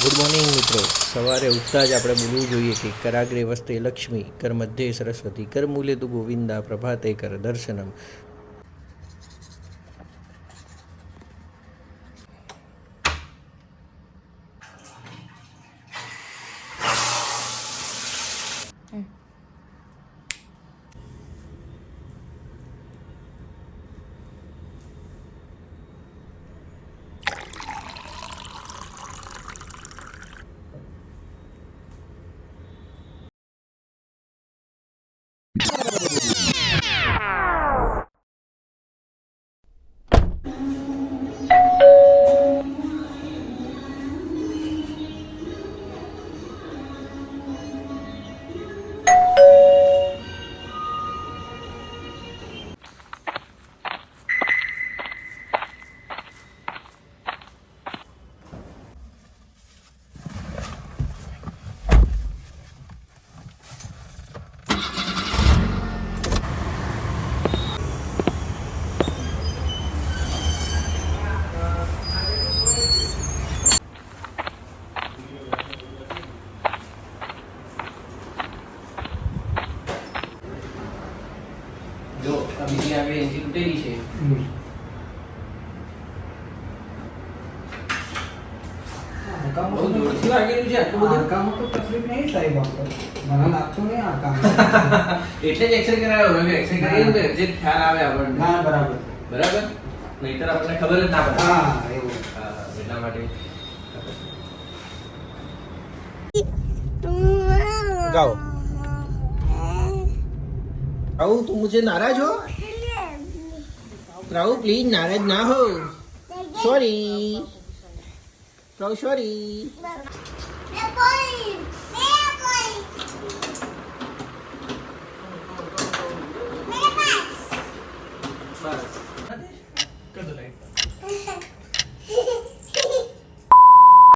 Good morning મિત્રો. સવારે ઉઠતા જ આપણે બોલવું જોઈએ કે કરાગ્રે વસ્તે લક્ષ્મી, કર મધ્યે સરસ્વતી, કર મૂલે તુ ગોવિંદા, પ્રભાતે કર દર્શનમ. જો આ બીજી આગળ એન્જિન તૂટેલી છે. બહુ જોરથી વાગેલું છે. આટલું બધું કામ તો તકલીફ નહીં થાય ડોક્ટર. મને લાગતું નહીં આ કામ એટલે જ એક્સરે કરાયો. હવે એક્સરે કરાવીએ તો જે ખ્યાલ આવે આપણને. ના બરાબર બરાબર, નહીતર આપણને ખબર જ ના પડે. હા એવું એટલા માટે गाओ राहू, तुम मुझे नाराज हो? राहू प्लीज नाराज ना हो. सॉरी राहू, सॉरी. बस कर दो लाइट.